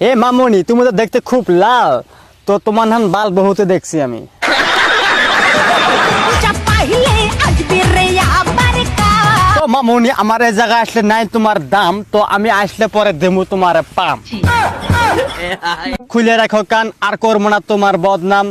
এ মামুনি, তুমি তো দেখতে খুব লাল, তো তোমার নাম বাল বহুতে দেখছি আমি। তো মামুনি, আমার এই জায়গায় আসলে নাই তোমার দাম, তো আমি আসলে পরে দেবো তোমার পাম। খুলে রাখো কান, আর করবো না তোমার বদনাম।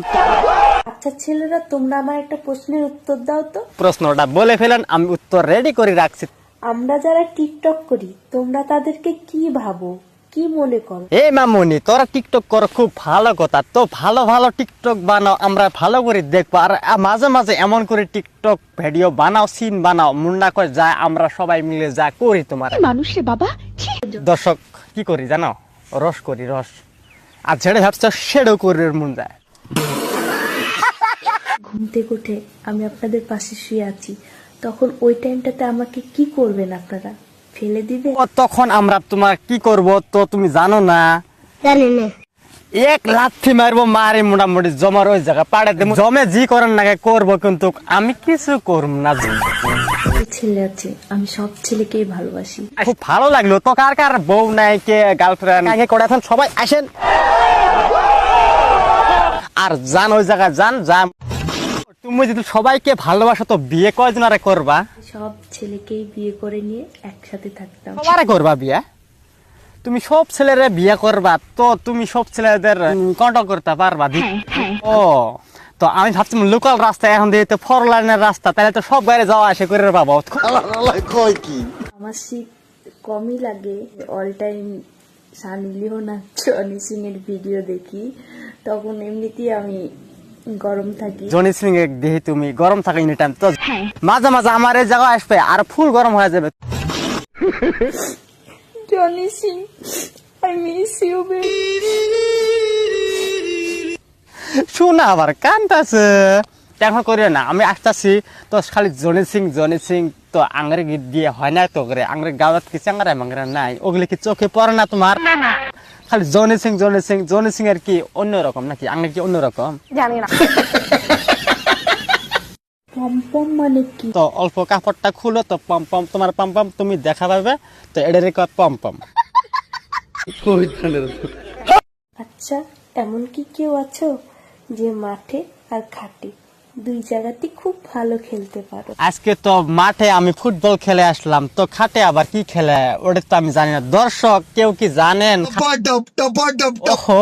আচ্ছা ছেলেরা, তোমরা আমার একটা প্রশ্নের উত্তর দাও তো। প্রশ্নটা বলে ফেলেন, আমি উত্তর রেডি করে রাখছি। আমরা যারা টিকটক করি, তোমরা তাদেরকে কি ভাবো, কি মনে করো? এই মামুনি, তোরা টিকটক করো, খুব ভালো কথা। তো ভালো ভালো টিকটক বানাও, আমরা ভালো করে দেখবো। আর মাঝে মাঝে এমন করে টিকটক ভিডিও বানাও, সিন বানাও, মুন্ডা করে যায়, আমরা সবাই মিলে যা করি তোমার মানুষ রে বাবা। দর্শক কি করি জানো? রস করি, রস। আর ছেড়ে ভাবছো সেটাও করি, মন যায়। ঘুম থেকে উঠে আমি আপনাদের পাশে শুয়ে আছি, তখন ওই টাইমটাতে আমাকে কি করবেন আপনারা? ফেলে দিবে? ও, তখন আমরা তোমার কি করব তো তুমি জানো না? জানি না। এক লাথি মারবো, মারি মোটামুটি জমার ওই জায়গা পাড়ে দেবো। জমে জি করেন না করবো, কিন্তু আমি কিছু করব না। ছেলে আছে, আমি সব ছেলেকেই ভালোবাসি। খুব ভালো লাগলো। তো কার কার বউ নাই, কে গার্লফ্রেন্ড আগে করে, এখন সবাই আসেন আর যান ওই জায়গায় যান। তুমি যদি সবাইকে ভালোবাসো তো বিয়ে কয়জন আরে করবা? সব ছেলেকেই বিয়ে করে নিয়ে একসাথে থাকতাম। সবারে করবা বিয়ে? তুমি সব ছেলেরে বিয়ে করবা, তো তুমি সব ছেলেদের কন্ট্রোল করতে পারবা? ও, তো আমি ভাবছিলাম লোকাল রাস্তা, এখন দিয়ে তো ফোর লাইনের রাস্তা, তাহলে তো সব বাইরে যাওয়া আসে করে পাবো। আমার শীত কমই লাগে, অল টাইম সানি লিওন আর জনি সিং এর ভিডিও দেখি, তখন এমনিতেই আমি গরম থাকি। জনি সিং এর দেখি তুমি গরম থাকা এনি টাইম, তো মাঝে মাঝে আমার এই জায়গায় আসবে আর ফুল গরম হয়ে যাবে। Johnny Singh, I miss you baby. শোনা আবার কান্দাছে, এখন করিও না, আমি আসতেছি। তো খালি জনি সিং তো আংরে গীত দিয়ে হয় না তো করে, আংরে গাওয়াত কি চাঙ্গারা মাংরা নাই, ওগুলি কি চোখে পড়ে না তোমার? খালি জনি সিং এর কি অন্যরকম নাকি? আংরে কি অন্যরকম? জানি না। পম্পম মানে কি? তো অল্প কাপড়টা খুলো, তো পম্পম তোমার পম্পম তুমি দেখা পাবে, তো এটারে কয় পম্পম। আচ্ছা, এমন কি কেউ আছো যে মাঠে আর খাটে দুই জায়গাতে খুব ভালো খেলতে পারো? আজকে তো মাঠে আমি ফুটবল খেলে আসলাম, তো খাটে আবার কি খেলে ওটা তো আমি জানি না। দর্শক কেউ কি জানেন? ওহো,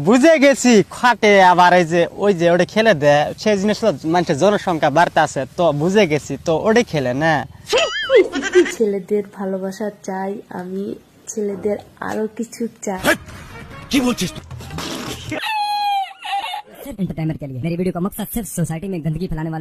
বুঝে গেছি, খাটে আবার এই যে ওই যে ওটা খেলে দেয়, সেই জিনিস মানুষের জনসংখ্যা বাড়তে আছে, তো বুঝে গেছি, তো ওটাই খেলে না। ছেলেদের ভালোবাসা চাই আমি, ছেলেদের আরো কিছু চাই। एंटरटेनमेंट के लिए मेरी वीडियो का मकसद सिर्फ सोसाइटी में गंदगी फैलाने वालों